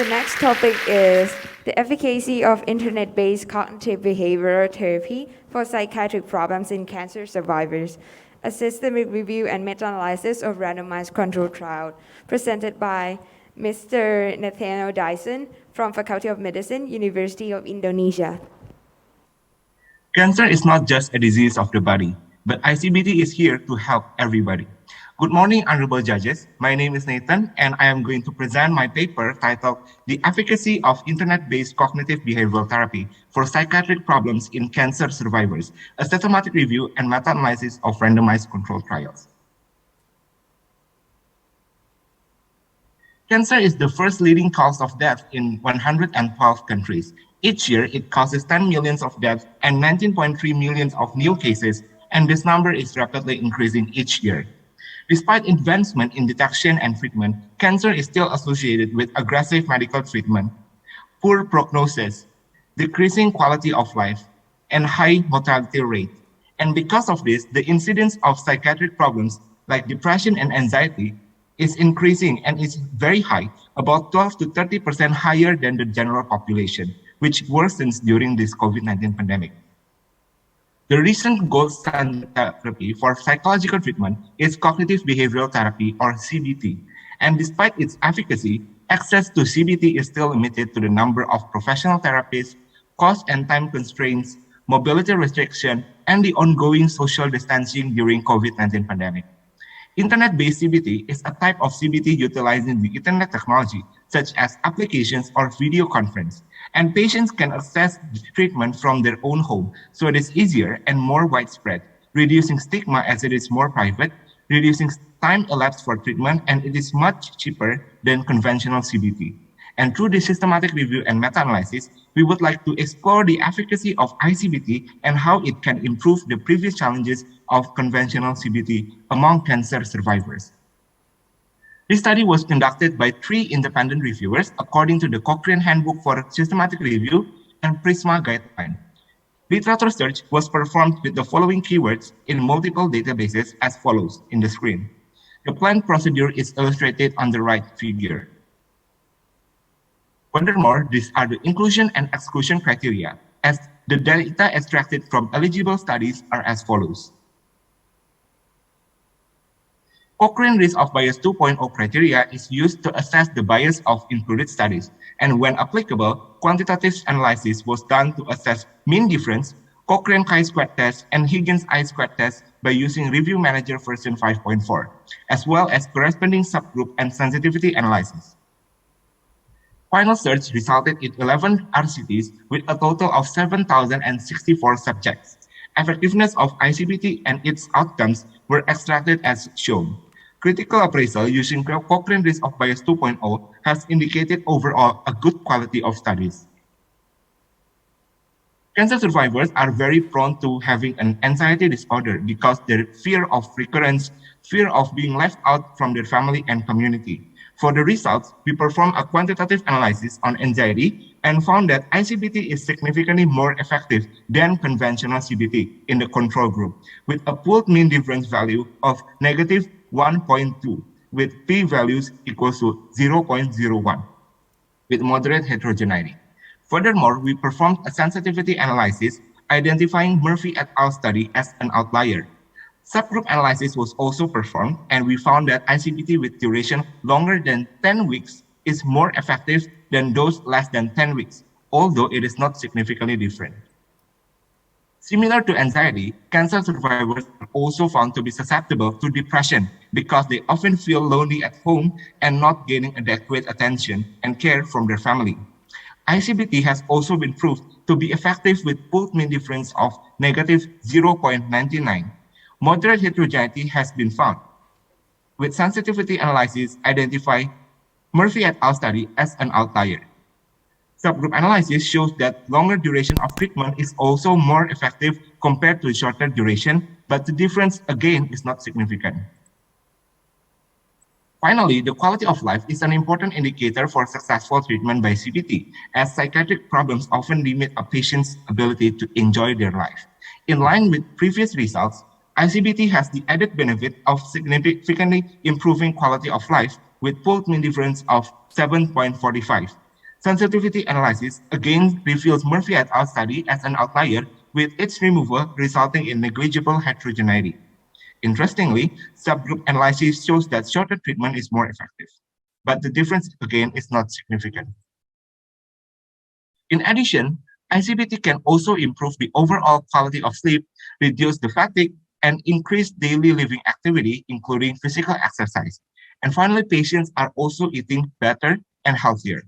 The next topic is the efficacy of internet-based cognitive behavioral therapy for psychiatric problems in cancer survivors, a systemic review and meta-analysis of randomized controlled trial, presented by Mr. Nathaniel Dyson from Faculty of Medicine, University of Indonesia. Cancer is not just a disease of the body, but ICBT is here to help everybody. Good morning, honorable judges. My name is Nathan, and I am going to present my paper titled The Efficacy of Internet-Based Cognitive Behavioral Therapy for Psychiatric Problems in Cancer Survivors, a systematic review and meta-analysis of randomized controlled trials. Cancer is the first leading cause of death in 112 countries. Each year, it causes 10 millions of deaths and 19.3 millions of new cases, and this number is rapidly increasing each year. Despite advancement in detection and treatment, cancer is still associated with aggressive medical treatment, poor prognosis, decreasing quality of life, and high mortality rate. And because of this, the incidence of psychiatric problems like depression and anxiety is increasing and is very high, about 12 to 30% higher than the general population, which worsens during this COVID-19 pandemic. The recent gold standard therapy for psychological treatment is cognitive behavioral therapy, or CBT. And despite its efficacy, access to CBT is still limited to the number of professional therapists, cost and time constraints, mobility restriction, and the ongoing social distancing during COVID-19 pandemic. Internet-based CBT is a type of CBT utilizing the internet technology, such as applications or video conference, and patients can access the treatment from their own home, so it is easier and more widespread, reducing stigma as it is more private, reducing time elapsed for treatment, and it is much cheaper than conventional CBT. And through this systematic review and meta-analysis, we would like to explore the efficacy of ICBT and how it can improve the previous challenges of conventional CBT among cancer survivors. This study was conducted by 3 independent reviewers according to the Cochrane Handbook for Systematic Review and PRISMA guideline. Literature search was performed with the following keywords in multiple databases as follows in the screen. The planned procedure is illustrated on the right figure. Furthermore, these are the inclusion and exclusion criteria, as the data extracted from eligible studies are as follows. Cochrane Risk of Bias 2.0 criteria is used to assess the bias of included studies, and when applicable, quantitative analysis was done to assess mean difference, Cochrane chi-square test, and Higgins I-square test by using Review Manager version 5.4, as well as corresponding subgroup and sensitivity analysis. Final search resulted in 11 RCTs with a total of 7,064 subjects. Effectiveness of ICBT and its outcomes were extracted as shown. Critical appraisal using Cochrane Risk of Bias 2.0 has indicated overall a good quality of studies. Cancer survivors are very prone to having an anxiety disorder because their fear of recurrence, fear of being left out from their family and community. For the results, we performed a quantitative analysis on anxiety and found that ICBT is significantly more effective than conventional CBT in the control group, with a pooled mean difference value of negative 1.2, with p-values equals to 0.01, with moderate heterogeneity. Furthermore, we performed a sensitivity analysis identifying Murphy et al. Study as an outlier. Subgroup analysis was also performed, and we found that ICBT with duration longer than 10 weeks is more effective than those less than 10 weeks, although it is not significantly different. Similar to anxiety, cancer survivors are also found to be susceptible to depression because they often feel lonely at home and not gaining adequate attention and care from their family. ICBT has also been proved to be effective with pooled mean difference of negative 0.99. Moderate heterogeneity has been found. With sensitivity analysis, identify Murphy et al. Study as an outlier. Subgroup analysis shows that longer duration of treatment is also more effective compared to shorter duration, but the difference again is not significant. Finally, the quality of life is an important indicator for successful treatment by CBT, as psychiatric problems often limit a patient's ability to enjoy their life. In line with previous results, ICBT has the added benefit of significantly improving quality of life with pooled mean difference of 7.45. Sensitivity analysis again reveals Murphy et al. Study as an outlier, with its removal resulting in negligible heterogeneity. Interestingly, subgroup analysis shows that shorter treatment is more effective, but the difference again is not significant. In addition, ICBT can also improve the overall quality of sleep, reduce the fatigue, and increase daily living activity, including physical exercise. And finally, patients are also eating better and healthier.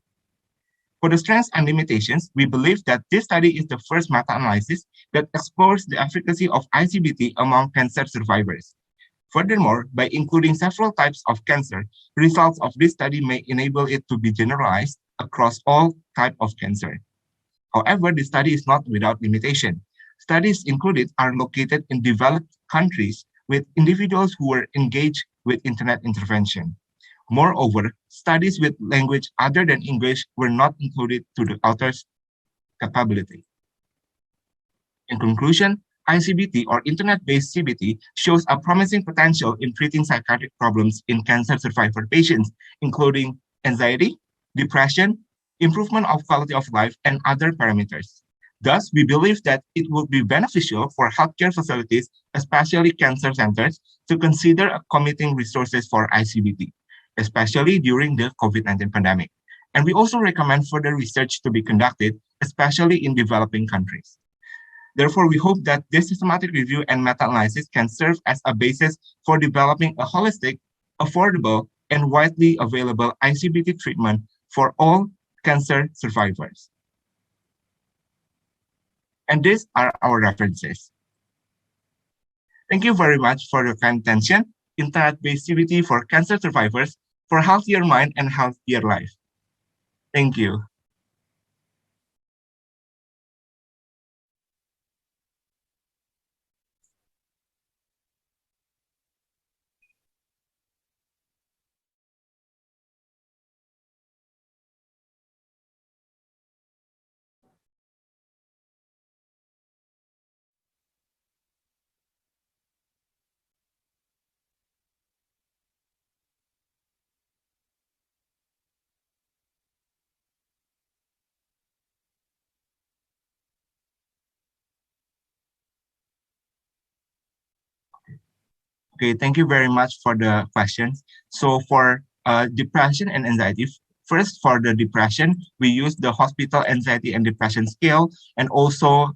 For the strengths and limitations, we believe that this study is the first meta-analysis that explores the efficacy of ICBT among cancer survivors. Furthermore, by including several types of cancer, results of this study may enable it to be generalized across all types of cancer. However, the study is not without limitation. Studies included are located in developed countries with individuals who were engaged with internet intervention. Moreover, studies with language other than English were not included to the author's capability. In conclusion, ICBT or internet-based CBT shows a promising potential in treating psychiatric problems in cancer survivor patients, including anxiety, depression, improvement of quality of life, and other parameters. Thus, we believe that it would be beneficial for healthcare facilities, especially cancer centers, to consider committing resources for ICBT, especially during the COVID-19 pandemic. And we also recommend further research to be conducted, especially in developing countries. Therefore, we hope that this systematic review and meta-analysis can serve as a basis for developing a holistic, affordable, and widely available ICBT treatment for all cancer survivors. And these are our references. Thank you very much for your kind attention. Internet-based CBT for cancer survivors for healthier mind and healthier life. Thank you. Okay, thank you very much for the questions. So for depression and anxiety, first for the depression, we use the hospital anxiety and depression scale and also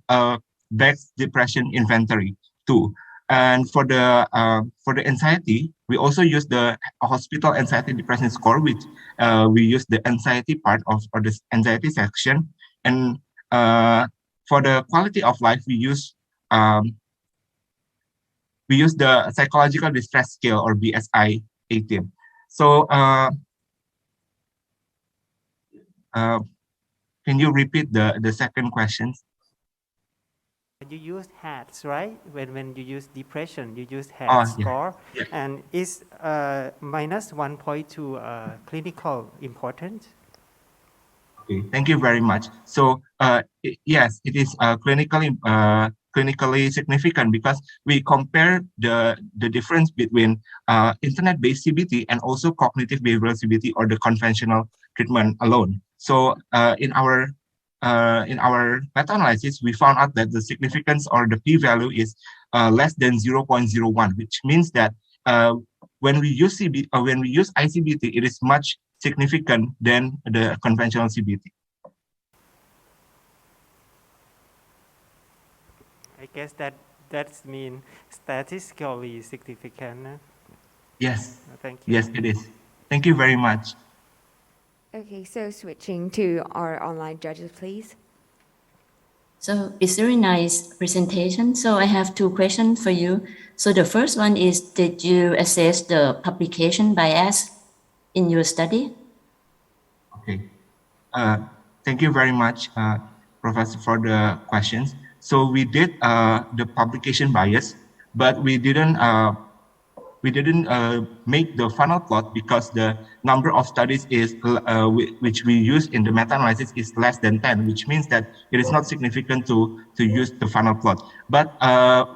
Beck's depression inventory too. And for the anxiety, we also use the hospital anxiety depression score, which we use the anxiety part of or the anxiety section. And for the quality of life, we use the psychological distress scale or BSI 18. So can you repeat the second question? You use HATS, right? When you use depression, you use HATS score, yeah. And is minus 1.2 clinical important? Okay, thank you very much. So yes, it is clinically significant because we compare the difference between internet-based CBT and also cognitive behavioral CBT or the conventional treatment alone. So in our meta-analysis, we found out that the significance or the p-value is less than 0.01, which means that when we use ICBT, it is much significant than the conventional CBT. I guess that means statistically significant. Yes. Thank you. Yes, it is. Thank you very much. Okay, so switching to our online judges, please. So it's a very nice presentation. So I have two questions for you. So the first one is, did you assess the publication bias in your study? Okay. Thank you very much, Professor, for the questions. So we did the publication bias, but we didn't make the funnel plot because the number of studies is which we use in the meta-analysis is less than 10, which means that it is not significant to use the funnel plot. But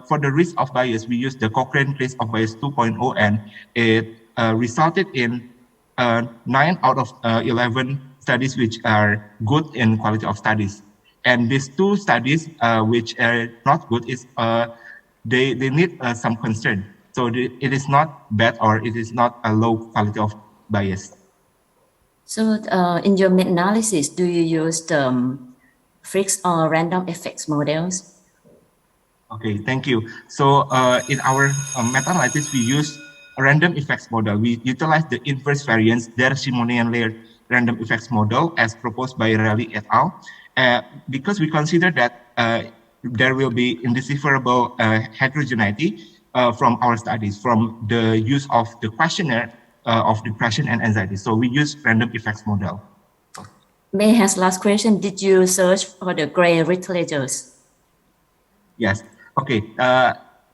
for the risk of bias, we use the Cochrane risk of bias 2.0, and it resulted in 9 out of 11 studies which are good in quality of studies. And these two studies which are not good is they need some concern. So it is not bad or it is not a low quality of bias. So in your meta-analysis, do you use the fixed or random effects models? Okay, thank you. So in our meta-analysis, we use a random effects model. We utilize the inverse variance Darcy-Moynihan layered random effects model as proposed by Raleigh et al. Because we consider that there will be indecipherable heterogeneity from our studies, from the use of the questionnaire of depression and anxiety. So we use random effects model. May I ask last question? Did you search for the gray literatures? Yes. Okay.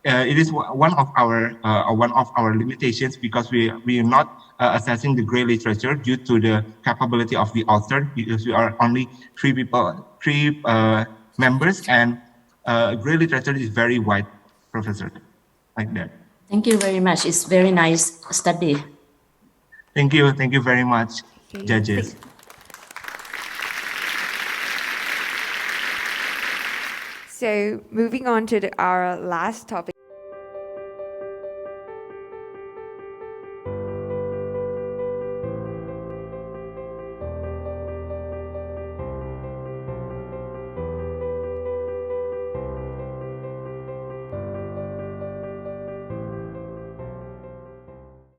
It is one of our limitations because we are not assessing the gray literature due to the capability of the author, because we are only three members, and gray literature is very wide, Professor, like that. Thank you very much. It's very nice study. Thank you very much, Okay, judges. So moving on to our last topic.